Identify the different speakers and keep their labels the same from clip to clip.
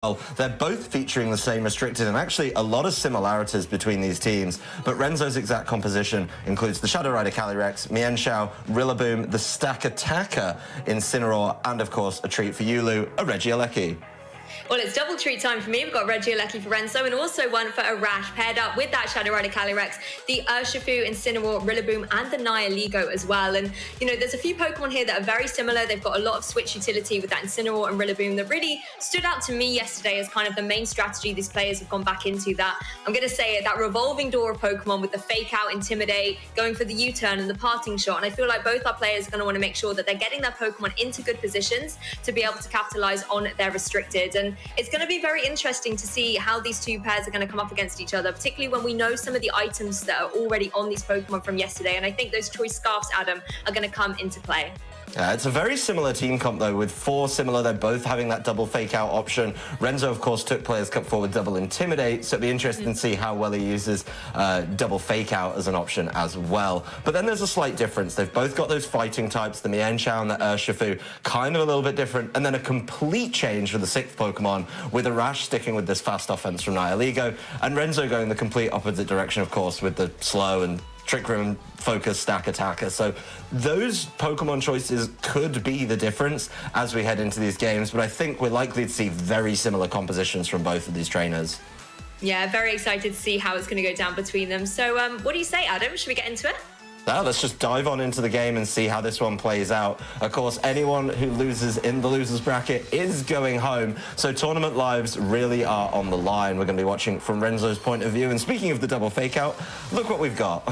Speaker 1: Well, they're both featuring the same restricted and actually a lot of similarities between these teams. But Renzo's exact composition includes the Shadow Rider Calyrex, Mienshao, Rillaboom, the Stack Attacker, Incineroar, and of course a treat for Yulu, a Regieleki.
Speaker 2: Well, it's double treat time for me. We've got Regieleki for Renzo and also one for Arash, paired up with that Shadow Rider Calyrex, the Urshifu, Incineroar, Rillaboom, and the Nihilego as well. And, you know, there's a few Pokemon here that are very similar. They've got a lot of switch utility with that Incineroar and Rillaboom that really stood out to me yesterday as kind of the main strategy these players have gone back into. That, I'm going to say it, that revolving door of Pokemon with the Fake Out, Intimidate, going for the U-turn and the parting shot. And I feel like both our players are going to want to make sure that they're getting their Pokemon into good positions to be able to capitalize on their restricted. And it's going to be very interesting to see how these two pairs are going to come up against each other, particularly when we know some of the items that are already on these Pokemon from yesterday. And I think those choice scarfs, Adam, are going to come into play.
Speaker 1: It's a very similar team comp, though, with four similar. They're both having that double fake-out option. Renzo, of course, took Players' Cup forward double Intimidate, so it'd be interesting to see how well he uses double fake-out as an option as well. But then there's a slight difference. They've both got those fighting types, the Mienshao and the Urshifu, kind of a little bit different, and then a complete change for the sixth Pokemon, with Arash sticking with this fast offense from Nihilego, and Renzo going the complete opposite direction, of course, with the slow and Trick Room focus Stack Attacker. So those Pokemon choices could be the difference as we head into these games, but I think we're likely to see very similar compositions from both of these trainers.
Speaker 2: Yeah, very excited to see how it's going to go down between them. So what do you say, Adam? Should we get into it?
Speaker 1: Now, let's just dive on into the game and see how this one plays out. Of course, anyone who loses in the losers bracket is going home, so tournament lives really are on the line. We're going to be watching from Renzo's point of view, and speaking of the double fake out, look what we've got.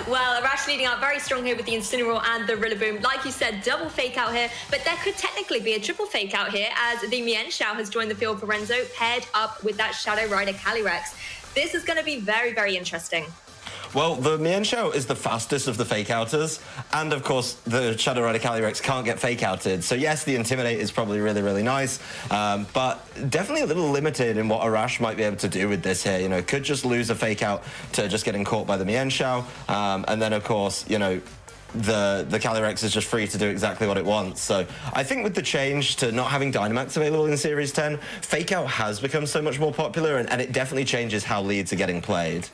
Speaker 2: Well, Arash leading out very strong here with the Incineroar and the Rillaboom. Like you said, double fake out here, but there could technically be a triple fake out here as the Mienshao has joined the field for Renzo, paired up with that Shadow Rider Calyrex. This is going to be very, very interesting.
Speaker 1: Well, the Mienshao is the fastest of the fake-outers, and of course, the Shadow Rider Calyrex can't get fake-outed. So yes, the Intimidate is probably really, really nice, but definitely a little limited in what Arash might be able to do with this here. You know, could just lose a fake-out to just getting caught by the Mienshao, and then, of course, you know, the Calyrex is just free to do exactly what it wants. So I think with the change to not having Dynamax available in Series 10, fake-out has become so much more popular, and it definitely changes how leads are getting played.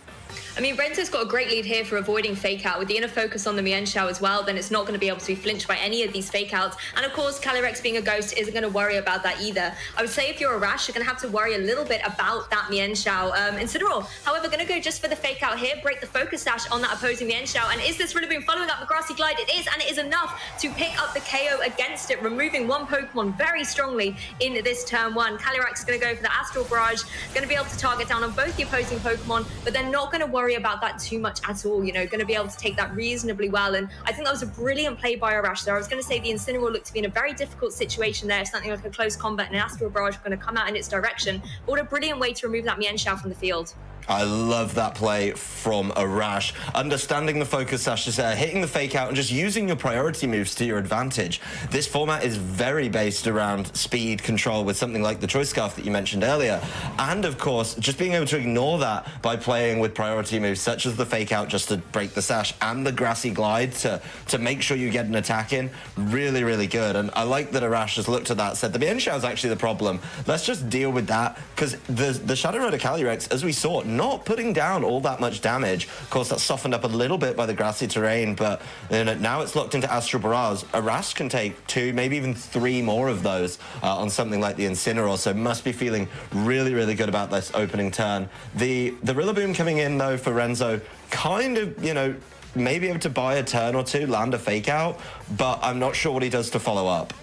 Speaker 2: I mean, Renzo's got a great lead here for avoiding fake out. With the inner focus on the Mienshao as well, then it's not going to be able to be flinched by any of these fake outs. And of course, Calyrex being a ghost isn't going to worry about that either. I would say if you're Arash, you're going to have to worry a little bit about that Mienshao. Incineroar, however, going to go just for the fake out here, break the focus dash on that opposing Mienshao. And is this Rillaboom following up the Grassy Glide? It is, and it is enough to pick up the KO against it, removing one Pokemon very strongly in this turn one. Calyrex is going to go for the Astral Barrage, going to be able to target down on both the opposing Pokemon, but they're not going to worry about that too much at all, you know, going to be able to take that reasonably well. And I think that was a brilliant play by Arash there. I was going to say the Incineroar looked to be in a very difficult situation there, something like a close combat and an Astral Barrage going to come out in its direction. But what a brilliant way to remove that Mienshao from the field.
Speaker 1: I love that play from Arash. Understanding the focus dash is there, hitting the fake out and just using your priority moves to your advantage. This format is very based around speed control with something like the choice scarf that you mentioned earlier. And of course, just being able to ignore that by playing with priority moves such as the fake out just to break the sash and the Grassy Glide to make sure you get an attack in. Really, really good. And I like that Arash has looked at that, said the Mienshao is actually the problem. Let's just deal with that, because the Shadow Rider Calyrex, as we saw, not putting down all that much damage. Of course, that's softened up a little bit by the grassy terrain, but you know, now it's locked into Astral Barrage. Arash can take 2, maybe even 3 more of those on something like the Incineroar, so must be feeling really, really good about this opening turn. The Rillaboom coming in, though, for Renzo, kind of, you know, maybe able to buy a turn or two, land a fake out, but I'm not sure what he does to follow up.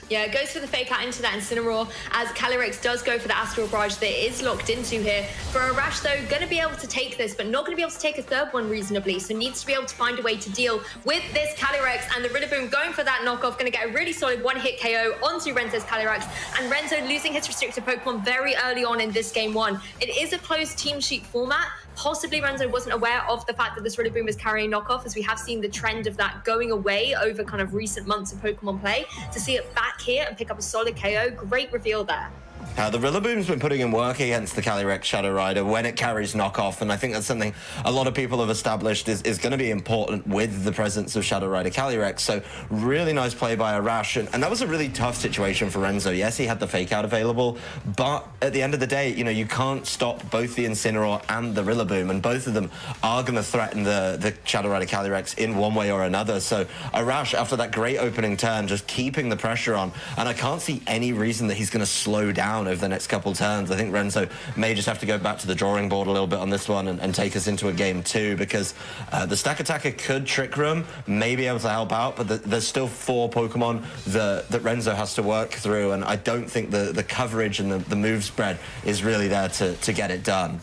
Speaker 2: Yeah, it goes for the fake out into that Incineroar as Calyrex does go for the Astral Barrage that is locked into here. For Arash, though, going to be able to take this, but not going to be able to take a third one reasonably, so needs to be able to find a way to deal with this Calyrex, and the Rillaboom going for that knockoff, going to get a really solid one-hit KO onto Renzo's Calyrex, and Renzo losing his restricted Pokemon very early on in this game one. It is a closed team sheet format. Possibly Renzo wasn't aware of the fact that this Rillaboom is carrying knockoff, as we have seen the trend of that going away over kind of recent months of Pokemon play. To see it back here and pick up a solid KO, great reveal there.
Speaker 1: The Rillaboom's been putting in work against the Calyrex Shadow Rider when it carries knockoff, and I think that's something a lot of people have established is going to be important with the presence of Shadow Rider Calyrex. So really nice play by Arash, and that was a really tough situation for Renzo. Yes, he had the fake out available, but at the end of the day, you know, you can't stop both the Incineroar and the Rillaboom, and both of them are going to threaten the Shadow Rider Calyrex in one way or another. So Arash, after that great opening turn, just keeping the pressure on, and I can't see any reason that he's going to slow down over the next couple turns. I think Renzo may just have to go back to the drawing board a little bit on this one and take us into a game 2, because the Stack Attacker could Trick Room, may be able to help out, but there's still 4 Pokemon that Renzo has to work through, and I don't think the coverage and the move spread is really there to get it done.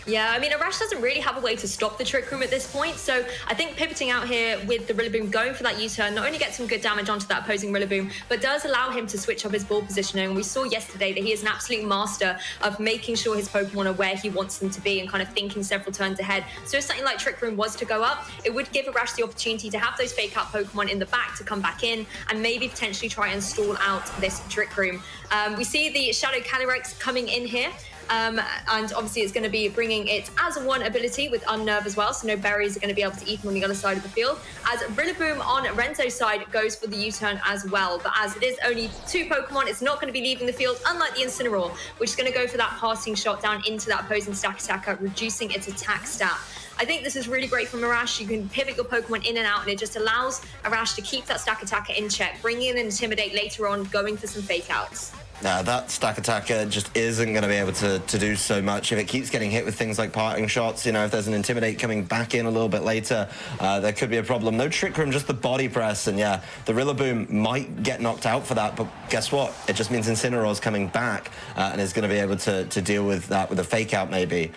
Speaker 2: Yeah, I mean, Arash doesn't really have a way to stop the Trick Room at this point, so I think pivoting out here with the Rillaboom going for that U-turn not only gets some good damage onto that opposing Rillaboom, but does allow him to switch up his ball positioning. And we saw yesterday that he is an absolute master of making sure his Pokemon are where he wants them to be and kind of thinking several turns ahead. So if something like Trick Room was to go up, it would give Arash the opportunity to have those fake out Pokemon in the back to come back in and maybe potentially try and stall out this Trick Room. We see the Shadow Calyrex coming in here. And obviously it's going to be bringing it as a 1 ability with Unnerve as well, so no berries are going to be able to eat him on the other side of the field. As Rillaboom on Renzo's side goes for the U-turn as well, but as it is only 2 Pokemon, it's not going to be leaving the field, unlike the Incineroar, which is going to go for that passing shot down into that opposing Stack Attacker, reducing its attack stat. I think this is really great from Arash. You can pivot your Pokemon in and out, and it just allows Arash to keep that Stack Attacker in check, bringing in Intimidate later on, going for some fake outs.
Speaker 1: That Stack Attacker just isn't going to be able to do so much. If it keeps getting hit with things like parting shots, you know, if there's an Intimidate coming back in a little bit later, there could be a problem. No Trick Room, just the body press, and yeah, the Rillaboom might get knocked out for that, but guess what? It just means Incineroar's coming back and is going to be able to deal with that with a fake out maybe.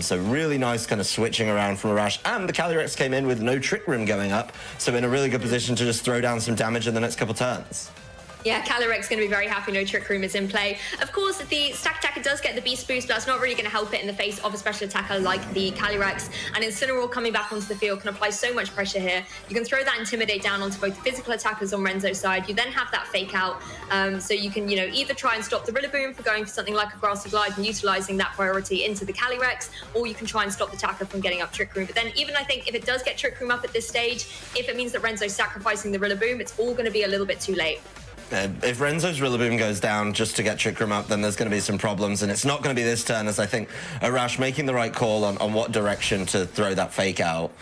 Speaker 1: So really nice kind of switching around from Arash, and the Calyrex came in with no Trick Room going up, so in a really good position to just throw down some damage in the next couple turns.
Speaker 2: Yeah, Calyrex going to be very happy no Trick Room is in play. Of course, the Stack Attacker does get the Beast Boost, but that's not really going to help it in the face of a special attacker like the Calyrex. And Incineroar coming back onto the field can apply so much pressure here. You can throw that Intimidate down onto both the physical attackers on Renzo's side. You then have that fake out, so you can, you know, either try and stop the Rillaboom for going for something like a Grassy Glide and utilizing that priority into the Calyrex, or you can try and stop the attacker from getting up Trick Room. But then even I think if it does get Trick Room up at this stage, if it means that Renzo's sacrificing the Rillaboom, it's all going to be a little bit too late.
Speaker 1: If Renzo's Rillaboom goes down just to get Trick Room up, then there's going to be some problems, and it's not going to be this turn, as I think Arash making the right call on what direction to throw that fake out.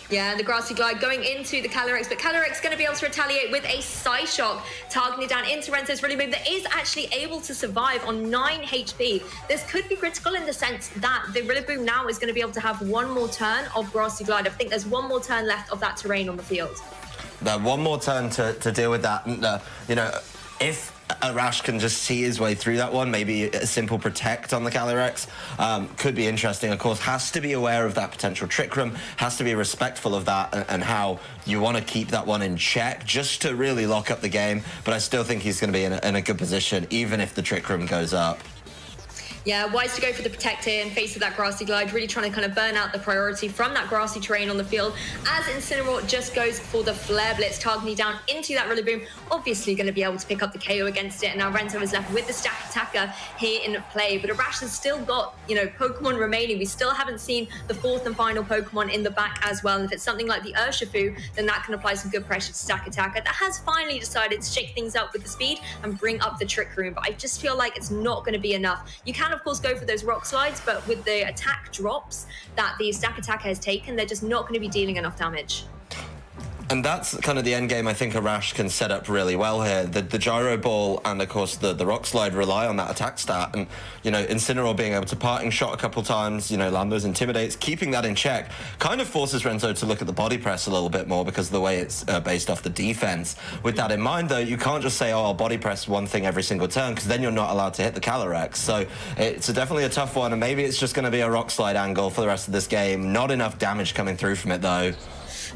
Speaker 2: Yeah, the Grassy Glide going into the Calyrex, but Calyrex going to be able to retaliate with a Psyshock, targeting it down into Renzo's Rillaboom that is actually able to survive on 9 HP. This could be critical in the sense that the Rillaboom now is going to be able to have 1 more turn of Grassy Glide. I think there's 1 more turn left of that terrain on the field.
Speaker 1: One more turn to deal with that. And, you know, if Arash can just see his way through that one, maybe a simple protect on the Calyrex could be interesting. Of course, has to be aware of that potential Trick Room, has to be respectful of that and how you want to keep that one in check just to really lock up the game. But I still think he's going to be in a good position, even if the Trick Room goes up.
Speaker 2: Yeah, wise to go for the Protect here in face of that Grassy Glide, really trying to kind of burn out the priority from that grassy terrain on the field, as Incineroar just goes for the Flare Blitz, targeting down into that Rillaboom, obviously going to be able to pick up the KO against it, and now Renzo is left with the Stack Attacker here in play, but Arash has still got, you know, Pokemon remaining. We still haven't seen the 4th and final Pokemon in the back as well, and if it's something like the Urshifu, then that can apply some good pressure to Stack Attacker. That has finally decided to shake things up with the speed and bring up the Trick Room, but I just feel like it's not going to be enough. You can of course go for those rock slides, but with the attack drops that the Stack Attacker has taken, they're just not going to be dealing enough damage.
Speaker 1: And that's kind of the end game I think Arash can set up really well here. The Gyro Ball and, of course, the Rock Slide rely on that attack stat. And, you know, Incineroar being able to parting shot a couple times, you know, land those Intimidates, keeping that in check, kind of forces Renzo to look at the body press a little bit more because of the way it's based off the defense. With that in mind, though, you can't just say, oh, I'll body press one thing every single turn, because then you're not allowed to hit the Calyrex. So it's definitely a tough one, and maybe it's just going to be a Rock Slide angle for the rest of this game. Not enough damage coming through from it, though.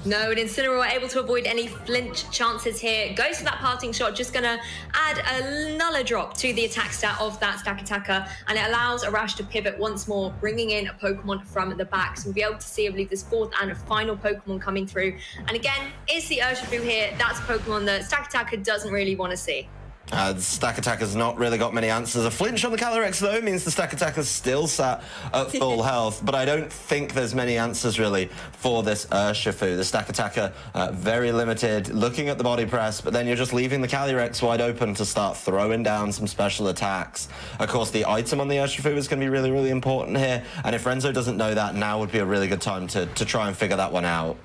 Speaker 2: No, and Incineroar able to avoid any flinch chances here. Goes for that parting shot, just going to add a nuller drop to the attack stat of that Stack Attacker, and it allows Arash to pivot once more, bringing in a Pokemon from the back. So we'll be able to see, I believe, this 4th and final Pokemon coming through. And again, is the Urshifu here. That's a Pokemon that Stack Attacker doesn't really want to see.
Speaker 1: The stack attacker's not really got many answers. A flinch on the Calyrex, though, means the stack attacker's still sat at full health, but I don't think there's many answers, really, for this Urshifu. The stack attacker, very limited, looking at the body press, but then you're just leaving the Calyrex wide open to start throwing down some special attacks. Of course, the item on the Urshifu is going to be really, really important here, and if Renzo doesn't know that, now would be a really good time to try and figure that one out.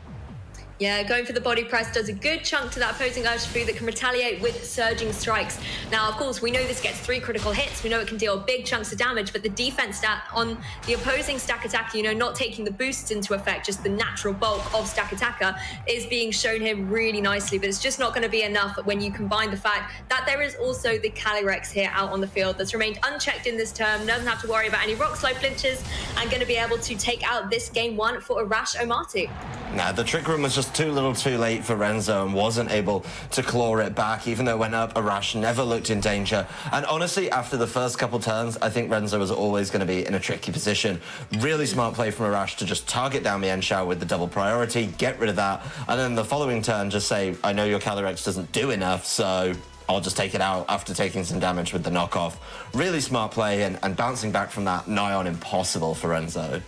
Speaker 2: Yeah, going for the body press does a good chunk to that opposing Urshifu that can retaliate with surging strikes. Now, of course, we know this gets 3 critical hits. We know it can deal big chunks of damage, but the defense stat on the opposing stack attacker, you know, not taking the boosts into effect, just the natural bulk of stack attacker, is being shown here really nicely. But it's just not going to be enough when you combine the fact that there is also the Calyrex here out on the field that's remained unchecked in this term, doesn't have to worry about any rock slide flinches, and going to be able to take out this game 1 for Arash Ommati.
Speaker 1: Nah, the Trick Room was just too little too late for Renzo and wasn't able to claw it back. Even though it went up, Arash never looked in danger. And honestly, after the first couple turns, I think Renzo was always going to be in a tricky position. Really smart play from Arash to just target down Mienshao with the double priority, get rid of that, and then the following turn just say, I know your Calyrex doesn't do enough, so I'll just take it out after taking some damage with the knockoff. Really smart play, and bouncing back from that, nigh on impossible for Renzo.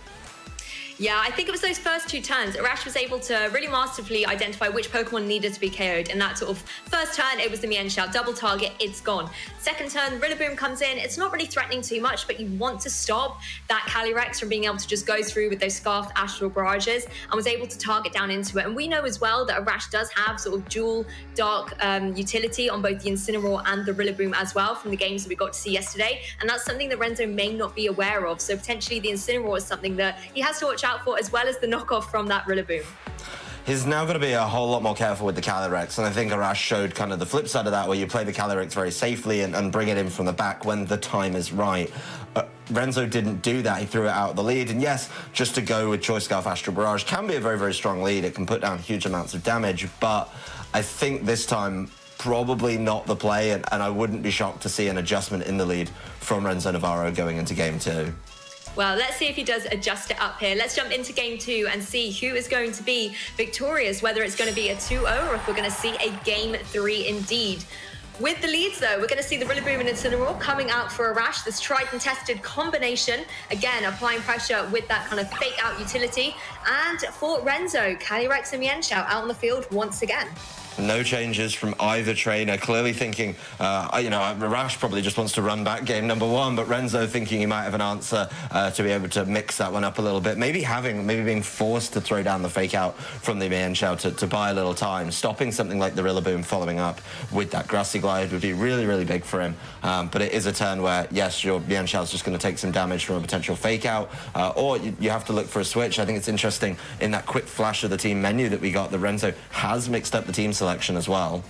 Speaker 2: Yeah, I think it was those first 2 turns. Arash was able to really masterfully identify which Pokemon needed to be KO'd. In that sort of first turn, it was the Mienshao double target, it's gone. Second turn, Rillaboom comes in. It's not really threatening too much, but you want to stop that Calyrex from being able to just go through with those scarfed astral barrages, and was able to target down into it. And we know as well that Arash does have sort of dual dark utility on both the Incineroar and the Rillaboom as well from the games that we got to see yesterday. And that's something that Renzo may not be aware of. So potentially the Incineroar is something that he has to watch out for, as well as the knockoff from that Rillaboom.
Speaker 1: He's now going to be a whole lot more careful with the Calyrex, and I think Arash showed kind of the flip side of that, where you play the Calyrex very safely and bring it in from the back when the time is right. Renzo didn't do that. He threw it out of the lead, and yes, just to go with Choice Scarf Astral Barrage can be a very, very strong lead. It can put down huge amounts of damage, but I think this time probably not the play, and I wouldn't be shocked to see an adjustment in the lead from Renzo Navarro going into game 2.
Speaker 2: Well, let's see if he does adjust it up here. Let's jump into game 2 and see who is going to be victorious, whether it's going to be a 2-0 or if we're going to see a game 3 indeed. With the leads, though, we're going to see the Rillaboom and Incineroar coming out for Arash, this tried and tested combination. Again, applying pressure with that kind of fake-out utility. And for Renzo, Calyrex and Mienshao out on the field once again.
Speaker 1: No changes from either trainer. Clearly thinking, you know, Arash probably just wants to run back game number 1, but Renzo thinking he might have an answer to be able to mix that one up a little bit. Maybe being forced to throw down the fake out from the Mienshao to buy a little time. Stopping something like the Rillaboom following up with that Grassy Glide would be really, really big for him. But it is a turn where, yes, your Mienshao's just going to take some damage from a potential fake out, or you have to look for a switch. I think it's interesting in that quick flash of the team menu that we got that Renzo has mixed up the team selection as well.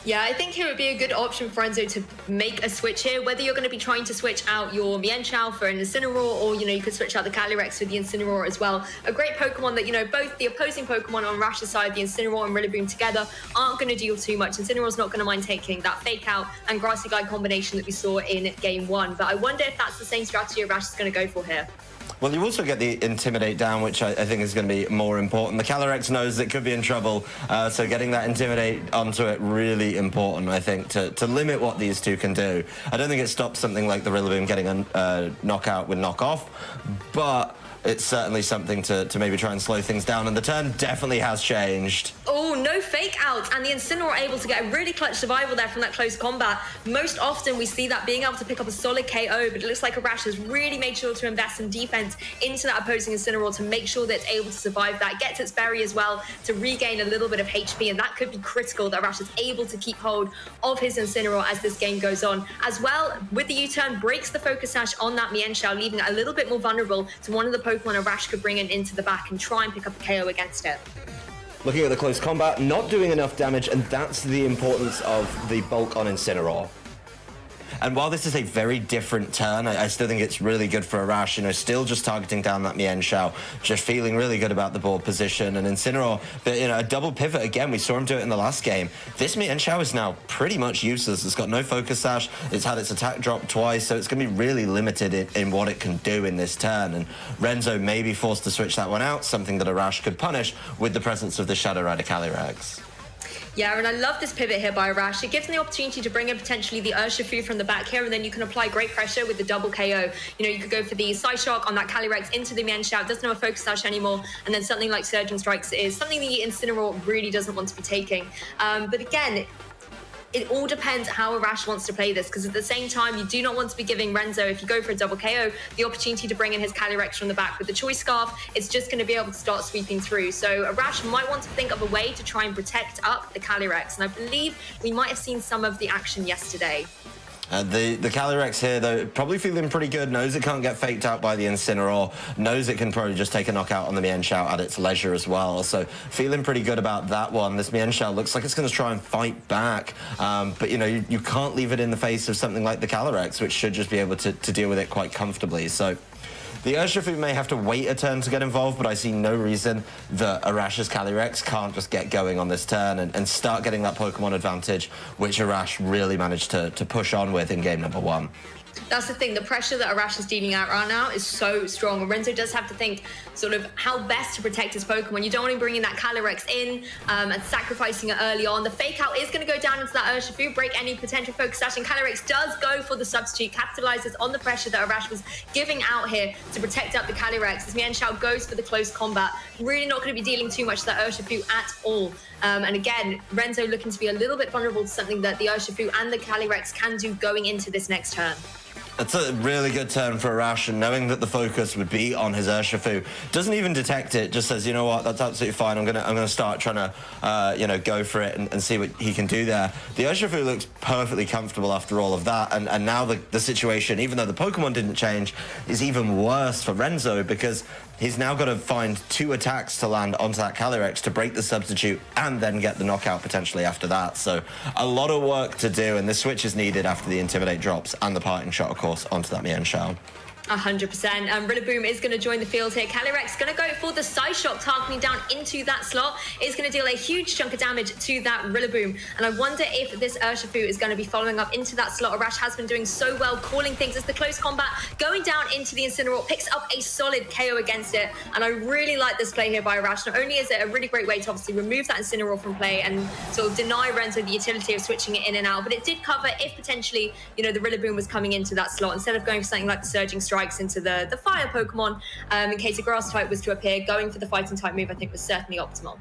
Speaker 2: Yeah, I think it would be a good option for Renzo to make a switch here, whether you're going to be trying to switch out your Mienshao for an Incineroar, or, you know, you could switch out the Calyrex with the Incineroar as well. A great Pokemon that, you know, both the opposing Pokemon on Arash's side, the Incineroar and Rillaboom together, aren't going to deal too much. Incineroar's not going to mind taking that fake out and Grassy Glide combination that we saw in game 1. But I wonder if that's the same strategy Arash is going to go for here.
Speaker 1: Well, you also get the Intimidate down, which I think is going to be more important. The Calyrex knows it could be in trouble, so getting that Intimidate onto it really important, I think, to limit what these two can do. I don't think it stops something like the Rillaboom getting a knockout with knockoff, but it's certainly something to maybe try and slow things down, and the turn definitely has changed.
Speaker 2: Oh, no fake outs, and the Incineroar able to get a really clutch survival there from that close combat. Most often we see that being able to pick up a solid KO, but it looks like Arash has really made sure to invest some defense into that opposing Incineroar to make sure that it's able to survive that. Gets its berry as well to regain a little bit of HP, and that could be critical that Arash is able to keep hold of his Incineroar as this game goes on. As well, with the U-turn, breaks the focus sash on that Mienshao, leaving it a little bit more vulnerable to one of the Pokemon Arash could bring it into the back and try and pick up a KO against it.
Speaker 1: Looking at the close combat, not doing enough damage, and that's the importance of the bulk on Incineroar. And while this is a very different turn, I still think it's really good for Arash, you know, still just targeting down that Mienshao, just feeling really good about the board position. And Incineroar, you know, a double pivot again, we saw him do it in the last game. This Mienshao is now pretty much useless. It's got no focus sash, it's had its attack drop twice, so it's going to be really limited in what it can do in this turn. And Renzo may be forced to switch that one out, something that Arash could punish with the presence of the Shadow Rider Calyrex.
Speaker 2: Yeah, and I love this pivot here by Arash. It gives him the opportunity to bring in potentially the Urshifu from the back here, and then you can apply great pressure with the double KO. You know, you could go for the Psy Shock on that Calyrex into the Mienshao. Doesn't have a Focus Sash anymore, and then something like Surging Strikes is something the Incineroar really doesn't want to be taking. But again, it all depends how Arash wants to play this, because at the same time, you do not want to be giving Renzo, if you go for a double KO, the opportunity to bring in his Calyrex from the back. With the Choice Scarf, it's just going to be able to start sweeping through. So Arash might want to think of a way to try and protect up the Calyrex, and I believe we might have seen some of the action yesterday.
Speaker 1: The Calyrex here, though, probably feeling pretty good. Knows it can't get faked out by the Incineroar. Knows it can probably just take a knockout on the Mienshao at its leisure as well. So feeling pretty good about that one. This Mienshao looks like it's going to try and fight back. But, you know, you can't leave it in the face of something like the Calyrex, which should just be able to deal with it quite comfortably. So the Urshifu may have to wait a turn to get involved, but I see no reason that Arash's Calyrex can't just get going on this turn and start getting that Pokemon advantage, which Arash really managed to push on with in game number 1.
Speaker 2: That's the thing, the pressure that Arash is dealing out right now is so strong. And Renzo does have to think sort of how best to protect his Pokemon. You don't want him bringing that Calyrex in and sacrificing it early on. The Fake Out is going to go down into that Urshifu, break any potential Focus Sash, and Calyrex does go for the substitute, capitalizes on the pressure that Arash was giving out here to protect up the Calyrex. As Mienshao goes for the close combat, really not going to be dealing too much to that Urshifu at all. And again, Renzo looking to be a little bit vulnerable to something that the Urshifu and the Calyrex can do going into this next turn.
Speaker 1: That's a really good turn for Arash, and knowing that the focus would be on his Urshifu, doesn't even detect it, just says, you know what, that's absolutely fine, I'm gonna start trying to you know, go for it and see what he can do there. The Urshifu looks perfectly comfortable after all of that, and now the situation, even though the Pokemon didn't change, is even worse for Renzo, because he's now got to find 2 attacks to land onto that Calyrex to break the substitute and then get the knockout potentially after that. So a lot of work to do, and this switch is needed after the Intimidate drops and the Parting Shot, of course, onto that Mienshao.
Speaker 2: 100%. Rillaboom is going to join the field here. Calyrex going to go for the Psy Shock, targeting down into that slot. Is going to deal a huge chunk of damage to that Rillaboom. And I wonder if this Urshifu is going to be following up into that slot. Arash has been doing so well, calling things as the close combat, going down into the Incineroar, picks up a solid KO against it. And I really like this play here by Arash. Not only is it a really great way to obviously remove that Incineroar from play and sort of deny Renzo the utility of switching it in and out, but it did cover if potentially, you know, the Rillaboom was coming into that slot, instead of going for something like the Surging Strikes into the fire Pokemon, in case a grass type was to appear. Going for the fighting type move, I think, was certainly optimal.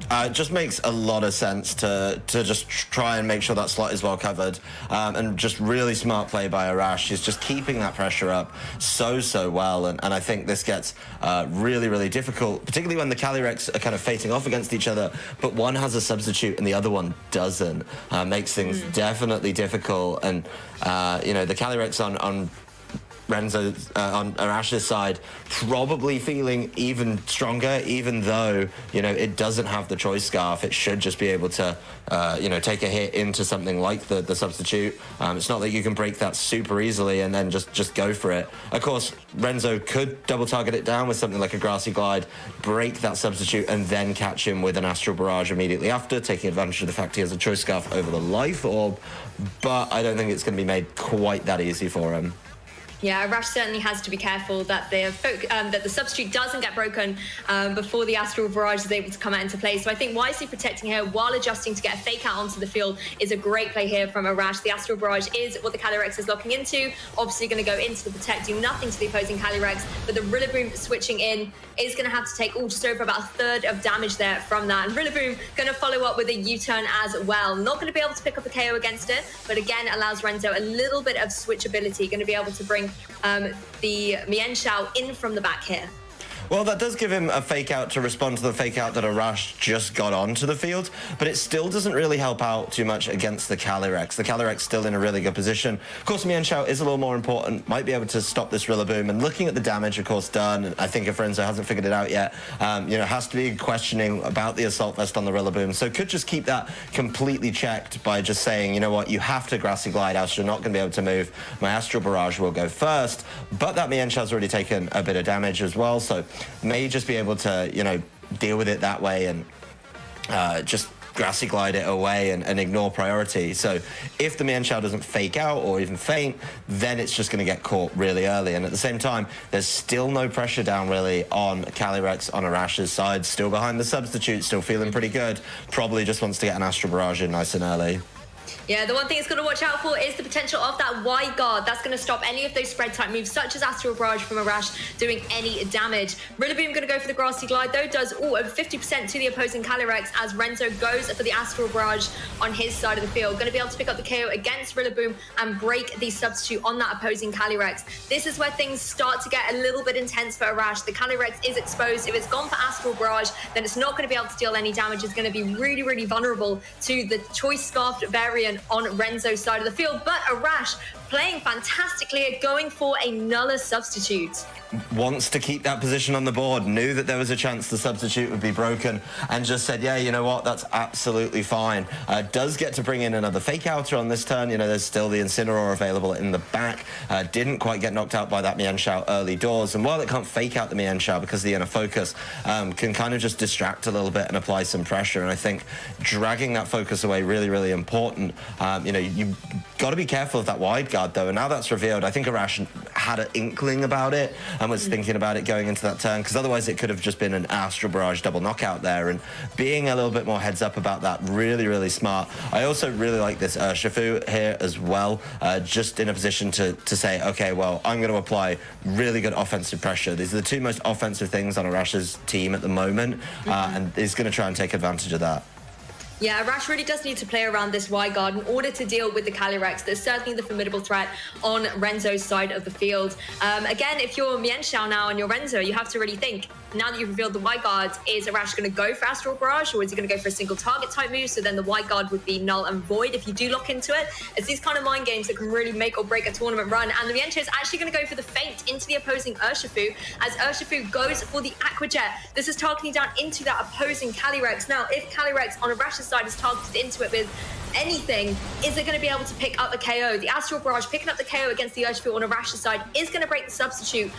Speaker 1: It just makes a lot of sense to just try and make sure that slot is well covered, and just really smart play by Arash. He's just keeping that pressure up so well, and I think this gets really difficult, particularly when the Calyrex are kind of facing off against each other, but one has a substitute and the other one doesn't. Makes things definitely difficult, and you know, the Calyrex on Renzo, on Arash's side, probably feeling even stronger, even though, you know, it doesn't have the Choice Scarf. It should just be able to, you know, take a hit into something like the substitute. It's not that you can break that super easily and then just go for it. Of course, Renzo could double target it down with something like a Grassy Glide, break that substitute, and then catch him with an Astral Barrage immediately after, taking advantage of the fact he has a Choice Scarf over the Life Orb, but I don't think it's going to be made quite that easy for him.
Speaker 2: Yeah, Arash certainly has to be careful that the substitute doesn't get broken before the Astral Barrage is able to come out into play. So I think wisely protecting here while adjusting to get a Fake Out onto the field is a great play here from Arash. The Astral Barrage is what the Calyrex is locking into. Obviously going to go into the Protect, do nothing to the opposing Calyrex, but the Rillaboom switching in is going to have to take just over about a third of damage there from that. And Rillaboom going to follow up with a U-turn as well. Not going to be able to pick up a KO against it, but again allows Renzo a little bit of switchability. Going to be able to bring the Mienshao in from the back here.
Speaker 1: Well, that does give him a Fake Out to respond to the Fake Out that Arash just got onto the field, but it still doesn't really help out too much against the Calyrex. The Calyrex still in a really good position. Of course, Mienshao is a little more important, might be able to stop this Rillaboom, and looking at the damage, of course, done, I think if Renzo hasn't figured it out yet, you know, has to be questioning about the Assault Vest on the Rillaboom, so could just keep that completely checked by just saying, you know what, you have to Grassy Glide, else you're not going to be able to move. My Astral Barrage will go first, but that Mienshao's already taken a bit of damage as well, so may just be able to, you know, deal with it that way and just Grassy Glide it away and ignore priority. So if the Mienshao doesn't fake out or even faint, then it's just going to get caught really early. And at the same time, there's still no pressure down really on Calyrex on Arash's side, still behind the substitute, still feeling pretty good. Probably just wants to get an Astral Barrage in nice and early.
Speaker 2: Yeah, the one thing it's going to watch out for is the potential of that wide guard. That's going to stop any of those spread type moves, such as Astral Barrage from Arash, doing any damage. Rillaboom going to go for the Grassy Glide, though, does over 50% to the opposing Calyrex as Renzo goes for the Astral Barrage on his side of the field. Going to be able to pick up the KO against Rillaboom and break the substitute on that opposing Calyrex. This is where things start to get a little bit intense for Arash. The Calyrex is exposed. If it's gone for Astral Barrage, then it's not going to be able to deal any damage. It's going to be really, really vulnerable to the Choice Scarfed variant on Renzo's side of the field, but Arash playing fantastically, going for a Nulla substitute.
Speaker 1: Wants to keep that position on the board, knew that there was a chance the substitute would be broken, and just said, yeah, you know what, that's absolutely fine. Does get to bring in another fake outer on this turn. You know, there's still the Incineroar available in the back. Didn't quite get knocked out by that Mienshao early doors, and while it can't fake out the Mienshao because the inner focus can kind of just distract a little bit and apply some pressure, and I think dragging that focus away really, really important. You know, you've got to be careful of that wide guard, though, and now that's revealed, I think Arash had an inkling about it and was thinking about it going into that turn, because otherwise it could have just been an Astral Barrage double knockout there, and being a little bit more heads up about that, really, really smart. I also really like this Urshifu here as well, just in a position to say, okay, well, I'm going to apply really good offensive pressure. These are the two most offensive things on Arash's team at the moment, and he's going to try and take advantage of that.
Speaker 2: Yeah, Arash really does need to play around this wide guard in order to deal with the Calyrex. There's certainly the formidable threat on Renzo's side of the field. Again, if you're Mienshao now and you're Renzo, you have to really think, now that you've revealed the wide guard, is Arash going to go for Astral Barrage, or is he going to go for a single target type move? So then the wide guard would be null and void if you do lock into it. It's these kind of mind games that can really make or break a tournament run. And the Mienshao is actually going to go for the feint into the opposing Urshifu, as Urshifu goes for the Aqua Jet. This is targeting down into that opposing Calyrex. Now, if Calyrex on Arash's side is targeted into it with anything, is it going to be able to pick up the KO? The Astral Barrage picking up the KO against the Urshifu on Arash's side is going to break the substitute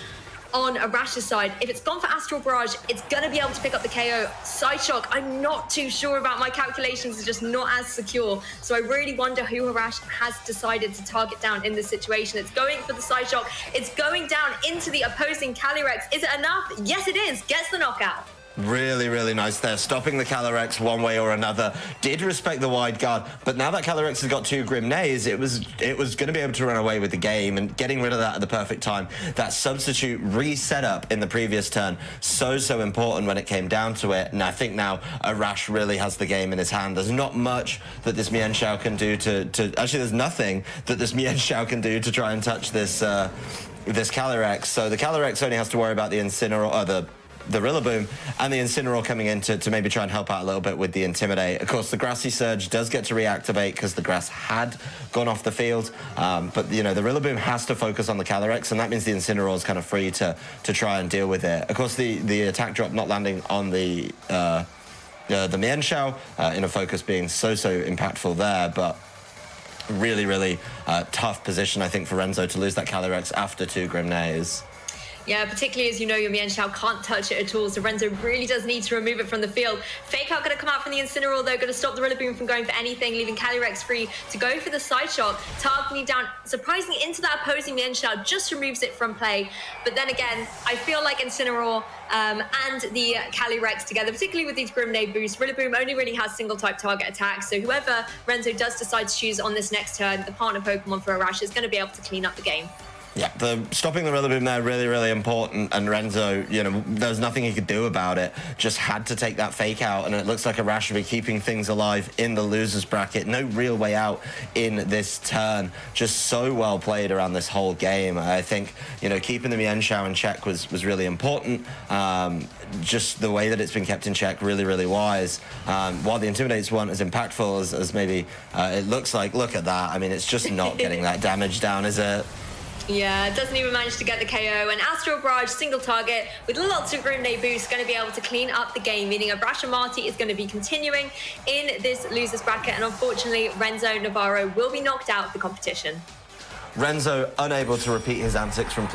Speaker 2: on Arash's side. If it's gone for Astral Barrage, it's going to be able to pick up the KO. Side Shock, I'm not too sure about. My calculations are just not as secure. So I really wonder who Arash has decided to target down in this situation. It's going for the Side Shock. It's going down into the opposing Calyrex. Is it enough? Yes, it is. Gets the knockout.
Speaker 1: Really, really nice there. Stopping the Calyrex one way or another. Did respect the wide guard, but now that Calyrex has got two Grim Nays, it was going to be able to run away with the game, and getting rid of that at the perfect time. That substitute reset up in the previous turn, so important when it came down to it, and I think now Arash really has the game in his hand. There's not much that this Mienshao can do to actually, there's nothing that this Mienshao can do to try and touch this this Calyrex. So the Calyrex only has to worry about the Incineroar, or the Rillaboom, and the Incineroar coming in to maybe try and help out a little bit with the Intimidate. Of course, the Grassy Surge does get to reactivate because the grass had gone off the field, but, you know, the Rillaboom has to focus on the Calyrex, and that means the Incineroar is kind of free to try and deal with it. Of course, the attack drop not landing on the Mienshao, in a focus being so impactful there, but really, really tough position, I think, for Renzo to lose that Calyrex after two Grim Nays.
Speaker 2: Yeah, particularly as you know your Mienshao can't touch it at all, so Renzo really does need to remove it from the field. Fake Out going to come out from the Incineroar, though, going to stop the Rillaboom from going for anything, leaving Calyrex free to go for the Side Shock, targeting down, surprisingly, into that opposing Mienshao, just removes it from play. But then again, I feel like Incineroar and the Calyrex together, particularly with these Grim Nay boosts, Rillaboom only really has single type target attacks, so whoever Renzo does decide to choose on this next turn, the partner Pokemon for Arash, is going to be able to clean up the game.
Speaker 1: Yeah, stopping the Rillaboom there, really, really important. And Renzo, you know, there's nothing he could do about it. Just had to take that fake out. And it looks like Arash will be keeping things alive in the losers bracket. No real way out in this turn. Just so well played around this whole game. I think, you know, keeping the Mienshao in check was really important. Just the way that it's been kept in check, really, really wise. While the Intimidates weren't as impactful as maybe it looks like, look at that. I mean, it's just not getting that damage down, is it?
Speaker 2: Yeah, doesn't even manage to get the KO. And Astral Barrage, single target, with lots of Grim Nay boosts, going to be able to clean up the game, meaning Ommati is going to be continuing in this losers bracket. And unfortunately, Renzo Navarro will be knocked out of the competition.
Speaker 1: Renzo unable to repeat his antics from play.